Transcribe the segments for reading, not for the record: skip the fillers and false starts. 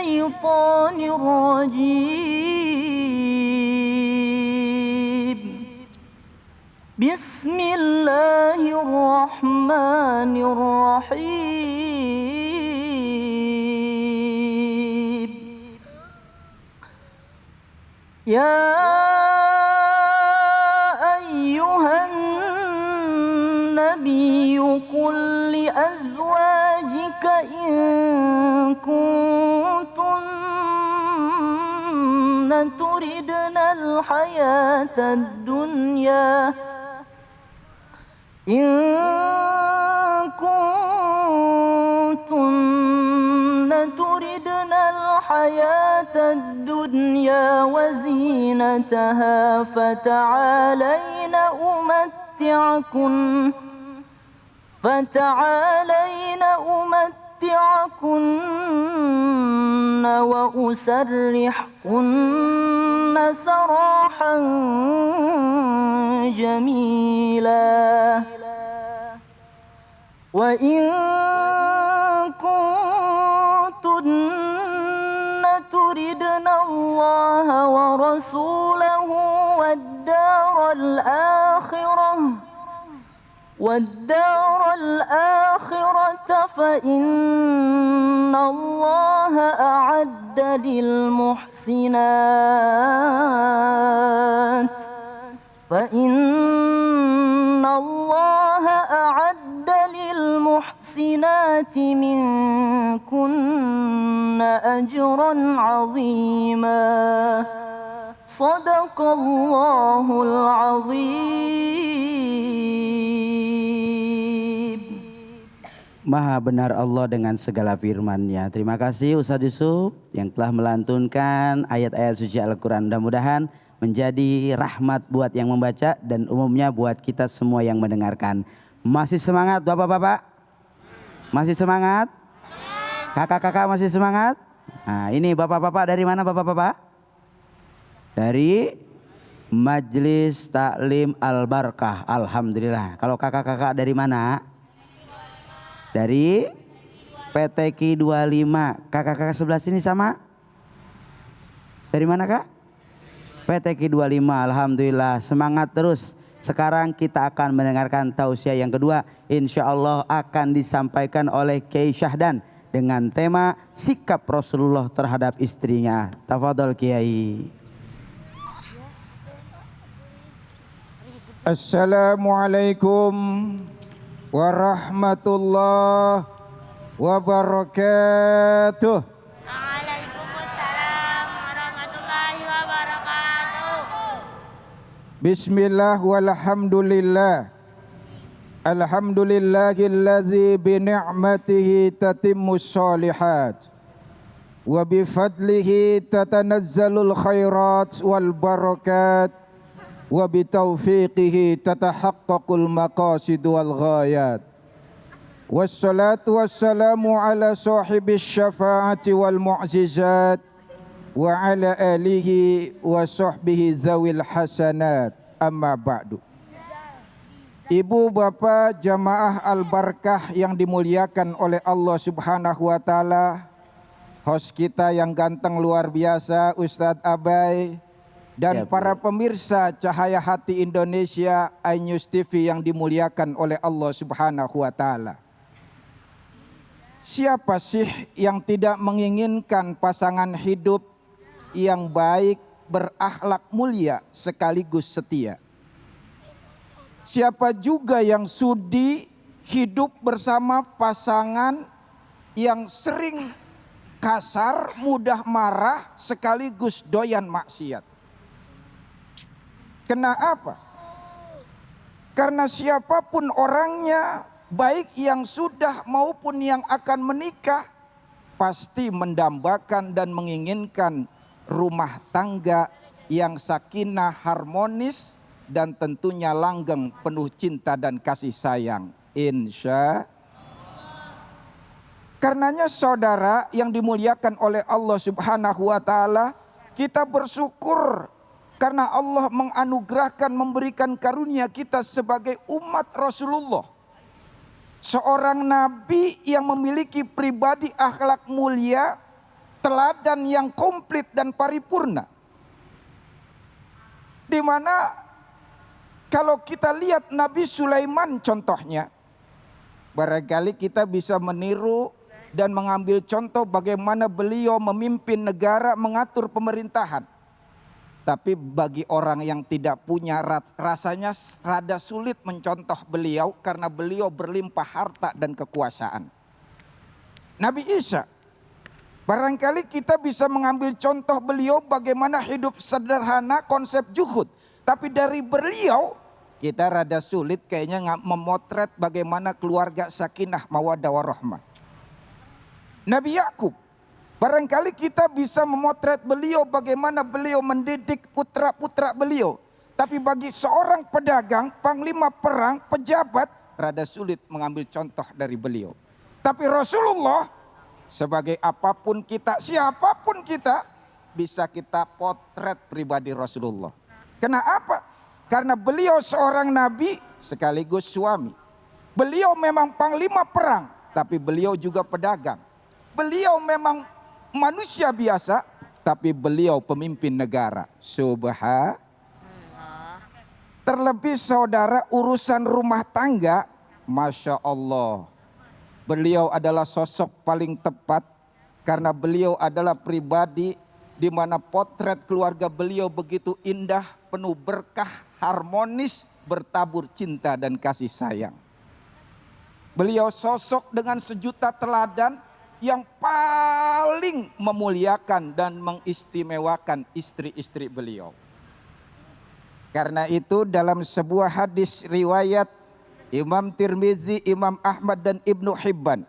الشيطان الرجيم بسم الله الرحمن الرحيم يا أيها النبي قل لأزواجك إن كنتن تردن الحياة الدنيا وزينتها فتعالين أمتعكن وأسرحكن سراحا جميلا وإن كنتن تردن الله ورسوله والدار الآخرة فإن الله أعد للمحسنات منكن أجرا عظيما صدق الله العظيم. Maha benar Allah dengan segala firman-Nya. Terima kasih Ustaz Yusuf yang telah melantunkan ayat-ayat suci Al-Quran. Mudah-mudahan menjadi rahmat buat yang membaca dan umumnya buat kita semua yang mendengarkan. Masih semangat Bapak-bapak? Masih semangat? Kakak-kakak masih semangat? Nah ini Bapak-bapak dari mana Bapak-bapak? Dari Majelis Taklim Al-Barkah. Alhamdulillah. Kalau kakak-kakak dari mana? Dari PTQ 25. Kakak-kakak sebelah sini sama? Dari mana kak? PTQ 25. Alhamdulillah. Semangat terus. Sekarang kita akan mendengarkan tausiah yang kedua. Insya Allah akan disampaikan oleh Kiai Syahdan dengan tema sikap Rasulullah terhadap istrinya. Tafadhol Kiai. Assalamualaikum warahmatullahi wabarakatuh. Waalaikumsalam warahmatullahi wabarakatuh. Bismillah walhamdulillah. Alhamdulillahilladzi bini'matihi tatimmus shalihat wa bifadlihi tatanazzalul khairat wal barakat wa bitaufiqihi tatahaqqaqul maqasid wal ghayat. Wassalatu wassalamu ala sahibis syafaati wal mu'jizat wa ala alihi wa sahbihi dzawil hasanat. Amma ba'du. Ibu bapak jamaah Al-Barkah yang dimuliakan oleh Allah Subhanahu wa taala, host kita yang ganteng luar biasa Ustadz Abai, dan para pemirsa Cahaya Hati Indonesia iNews TV yang dimuliakan oleh Allah Subhanahu wa taala. Siapa sih yang tidak menginginkan pasangan hidup yang baik, berakhlak mulia sekaligus setia? Siapa juga yang sudi hidup bersama pasangan yang sering kasar, mudah marah sekaligus doyan maksiat? Kenapa? Karena siapapun orangnya, baik yang sudah maupun yang akan menikah, pasti mendambakan dan menginginkan rumah tangga yang sakinah, harmonis, dan tentunya langgeng, penuh cinta dan kasih sayang. Insya. Karenanya saudara yang dimuliakan oleh Allah Subhanahu wa taala, kita bersyukur karena Allah menganugerahkan, memberikan karunia kita sebagai umat Rasulullah. Seorang nabi yang memiliki pribadi akhlak mulia, teladan yang komplit dan paripurna. Di mana kalau kita lihat Nabi Sulaiman contohnya, barangkali kita bisa meniru dan mengambil contoh bagaimana beliau memimpin negara, mengatur pemerintahan. Tapi bagi orang yang tidak punya, rasanya rada sulit mencontoh beliau karena beliau berlimpah harta dan kekuasaan. Nabi Isa, barangkali kita bisa mengambil contoh beliau bagaimana hidup sederhana, konsep zuhud. Tapi dari beliau kita rada sulit kayaknya memotret bagaimana keluarga sakinah mawaddah warahmah. Nabi Yakub, barangkali kita bisa memotret beliau bagaimana beliau mendidik putra-putra beliau. Tapi bagi seorang pedagang, panglima perang, pejabat, rada sulit mengambil contoh dari beliau. Tapi Rasulullah, sebagai apapun kita, siapapun kita, bisa kita potret pribadi Rasulullah. Kenapa? Karena beliau seorang nabi sekaligus suami. Beliau memang panglima perang, tapi beliau juga pedagang. Beliau memang manusia biasa, tapi beliau pemimpin negara. Subhanallah. Terlebih saudara, urusan rumah tangga, Masya Allah. Beliau adalah sosok paling tepat karena beliau adalah pribadi di mana potret keluarga beliau begitu indah, penuh berkah, harmonis, bertabur cinta dan kasih sayang. Beliau sosok dengan sejuta teladan yang paling memuliakan dan mengistimewakan istri-istri beliau. Karena itu dalam sebuah hadis riwayat Imam Tirmizi, Imam Ahmad dan Ibnu Hibban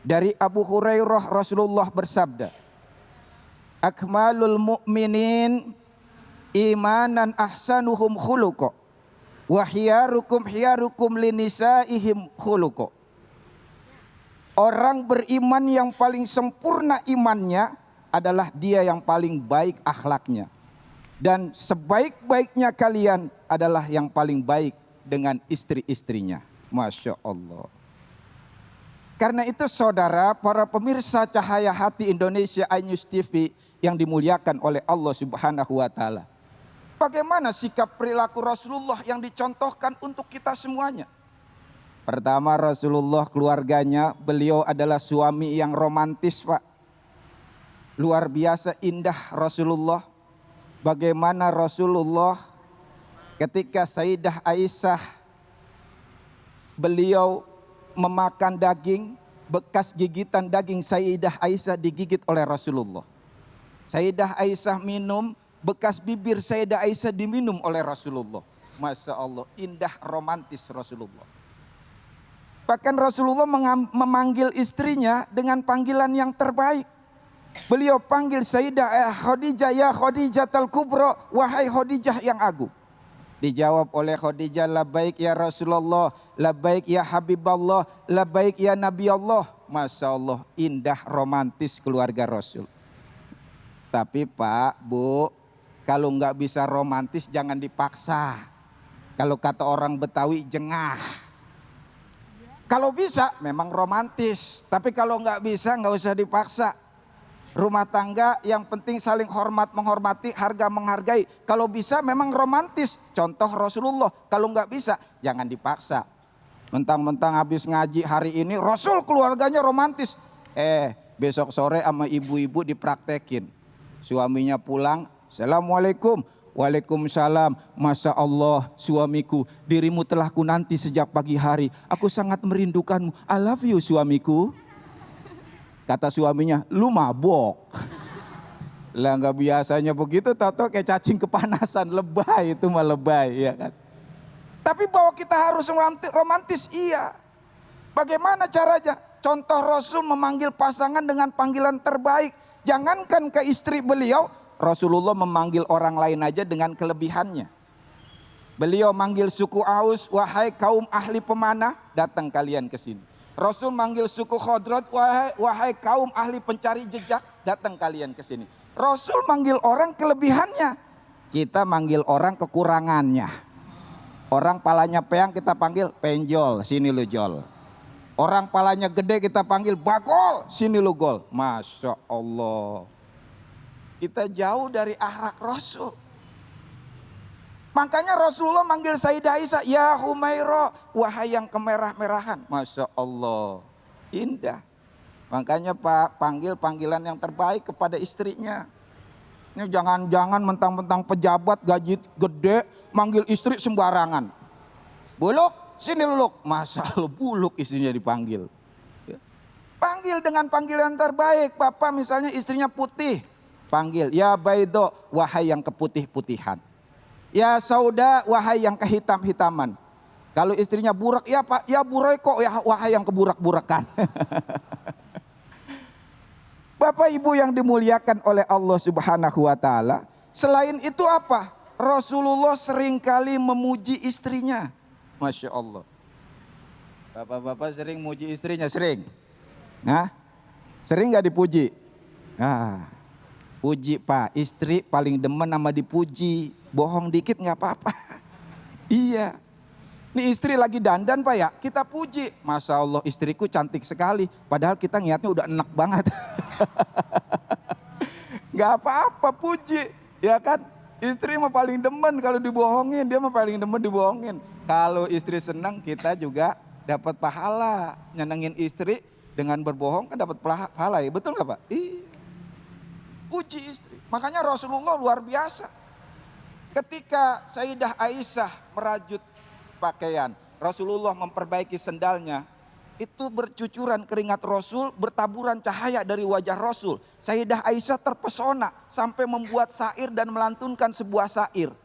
dari Abu Hurairah, Rasulullah bersabda, akmalul mu'minin imanan ahsanuhum khuluqa wa hiyarukum linisaihim khuluqa. Orang beriman yang paling sempurna imannya adalah dia yang paling baik akhlaknya. Dan sebaik-baiknya kalian adalah yang paling baik dengan istri-istrinya. Masya Allah. Karena itu saudara, para pemirsa Cahaya Hati Indonesia iNews TV yang dimuliakan oleh Allah Subhanahu wa Ta'ala. Bagaimana sikap perilaku Rasulullah yang dicontohkan untuk kita semuanya? Pertama, Rasulullah keluarganya, beliau adalah suami yang romantis, Pak. Luar biasa indah Rasulullah. Bagaimana Rasulullah ketika Sayyidah Aisyah beliau memakan daging, bekas gigitan daging Sayyidah Aisyah digigit oleh Rasulullah. Sayyidah Aisyah minum, bekas bibir Sayyidah Aisyah diminum oleh Rasulullah. Masya Allah, indah romantis Rasulullah. Bahkan Rasulullah memanggil istrinya dengan panggilan yang terbaik. Beliau panggil Sayyidah Khadijah, ya Khadijatul Kubra, wahai Khadijah yang agung. Dijawab oleh Khadijah, labbaik ya Rasulullah, labbaik ya Habiballah, labbaik ya Nabi Allah. Masya Allah, indah romantis keluarga Rasul. Tapi Pak, Bu, kalau nggak bisa romantis jangan dipaksa. Kalau kata orang Betawi, jengah. Kalau bisa memang romantis, tapi kalau nggak bisa nggak usah dipaksa. Rumah tangga yang penting saling hormat menghormati, harga menghargai. Kalau bisa memang romantis, contoh Rasulullah. Kalau nggak bisa jangan dipaksa. Mentang-mentang habis ngaji hari ini Rasul keluarganya romantis. Besok sore sama ibu-ibu dipraktekin. Suaminya pulang, assalamualaikum. Waalaikumsalam. Masya Allah suamiku, dirimu telah ku nanti sejak pagi hari. Aku sangat merindukanmu. I love you suamiku. Kata suaminya, lu mabok. Lah nggak biasanya begitu, tahu kayak cacing kepanasan, lebay itu mah lebay ya kan. Tapi bahwa kita harus romantis, iya. Bagaimana caranya? Contoh Rasul memanggil pasangan dengan panggilan terbaik. Jangankan ke istri beliau, Rasulullah memanggil orang lain aja dengan kelebihannya. Beliau manggil suku Aus, wahai kaum ahli pemanah, datang kalian ke sini. Rasul manggil suku Khadrat, wahai kaum ahli pencari jejak, datang kalian ke sini. Rasul manggil orang kelebihannya, kita manggil orang kekurangannya. Orang palanya peang kita panggil penjol, sini lu jol. Orang palanya gede kita panggil Bagol, sini lu Gol. Masya Allah. Kita jauh dari akhlak Rasul. Makanya Rasulullah manggil Sayyidah Aisyah, ya Humaira, wahai yang kemerah-merahan. Masya Allah, indah. Makanya Pak panggil panggilan yang terbaik kepada istrinya. Ini jangan-jangan mentang-mentang pejabat gaji gede manggil istri sembarangan. Buluk, sini Luluk. Masa lu Buluk istrinya dipanggil. Panggil dengan panggilan terbaik. Bapak misalnya istrinya putih. Panggil, ya Baido, wahai yang keputih-putihan. Ya Sauda, wahai yang kehitam-hitaman. Kalau istrinya burak, ya Pak, ya Buraiko, ya wahai yang keburak-burakan. Bapak Ibu yang dimuliakan oleh Allah Subhanahu wa taala, selain itu apa? Rasulullah seringkali memuji istrinya. Masya Allah. Bapak-bapak sering muji istrinya, sering? Nah, sering gak dipuji? Nah, puji Pak, istri paling demen sama dipuji. Bohong dikit gak apa-apa. Iya. Nih istri lagi dandan Pak ya, kita puji. Masya Allah istriku cantik sekali. Padahal kita niatnya udah enak banget. Gak apa-apa puji. Ya kan, istri mah paling demen kalau dibohongin. Dia mah paling demen dibohongin. Kalau istri senang kita juga dapat pahala. Nyenengin istri dengan berbohong kan dapat pahala ya. Betul gak Pak? Iya. Puji istri. Makanya Rasulullah luar biasa. Ketika Sayyidah Aisyah merajut pakaian, Rasulullah memperbaiki sendalnya, itu bercucuran keringat Rasul, bertaburan cahaya dari wajah Rasul. Sayyidah Aisyah terpesona sampai membuat syair dan melantunkan sebuah syair.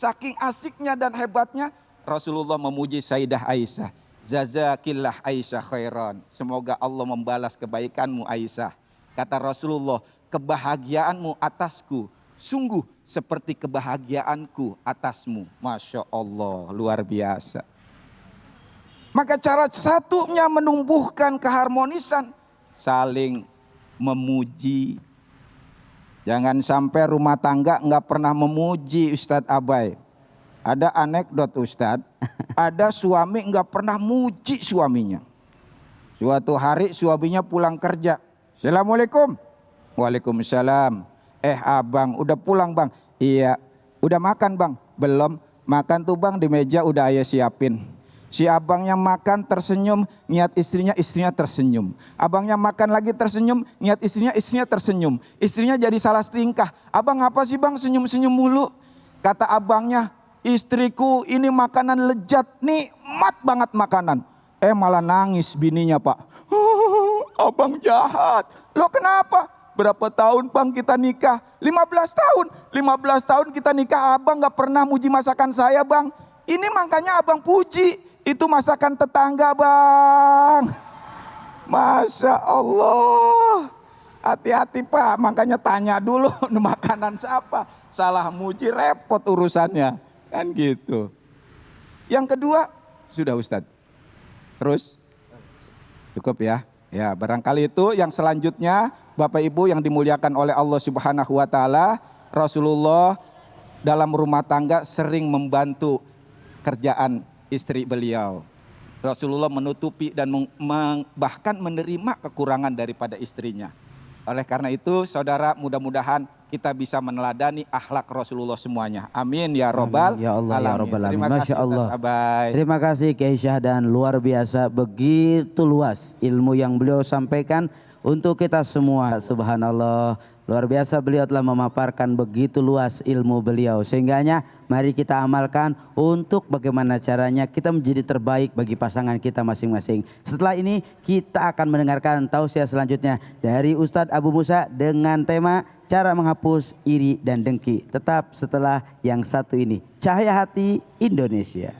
Saking asiknya dan hebatnya, Rasulullah memuji Sayyidah Aisyah. Jazakillah Aisyah khairan. Semoga Allah membalas kebaikanmu Aisyah. Kata Rasulullah, kebahagiaanmu atasku sungguh seperti kebahagiaanku atasmu. Masya Allah, luar biasa. Maka cara satunya menumbuhkan keharmonisan, saling memuji. Jangan sampai rumah tangga nggak pernah memuji Ustadz Abai. Ada anekdot Ustadz, ada suami nggak pernah muji suaminya. Suatu hari suaminya pulang kerja. Assalamualaikum. Waalaikumsalam. Abang udah pulang bang? Iya. Udah makan bang? Belum. Makan tuh bang di meja udah ayah siapin. Si abangnya makan tersenyum, niat istrinya tersenyum. Abangnya makan lagi tersenyum, niat istrinya tersenyum. Istrinya jadi salah tingkah. Abang apa sih bang senyum-senyum mulu? Kata abangnya, istriku ini makanan lezat, nikmat banget makanan. Malah nangis bininya Pak. Abang jahat. Lo kenapa? Berapa tahun bang kita nikah? 15 tahun. 15 tahun kita nikah, abang gak pernah muji masakan saya bang. Ini makanya abang puji. Itu masakan tetangga bang. Masya Allah. Hati-hati Pak, makanya tanya dulu makanan siapa. Salah muji repot urusannya. Kan gitu. Yang kedua, sudah Ustadz. Terus? Cukup ya. Ya barangkali itu yang selanjutnya Bapak Ibu yang dimuliakan oleh Allah Subhanahu wa taala, Rasulullah dalam rumah tangga sering membantu kerjaan istri beliau. Rasulullah menutupi dan bahkan menerima kekurangan daripada istrinya. Oleh karena itu saudara, mudah-mudahan kita bisa meneladani akhlak Rasulullah semuanya. Amin ya robbal ya Allah alamin. ya robbal alamin. Terima kasih Masya Allah. Terima kasih Kiai Syah, dan luar biasa begitu luas ilmu yang beliau sampaikan untuk kita semua. Subhanallah, luar biasa beliau telah memaparkan begitu luas ilmu beliau. Sehingganya mari kita amalkan untuk bagaimana caranya kita menjadi terbaik bagi pasangan kita masing-masing. Setelah ini kita akan mendengarkan tausiah selanjutnya dari Ustadz Abu Musa dengan tema cara menghapus iri dan dengki. Tetap setelah yang satu ini, Cahaya Hati Indonesia.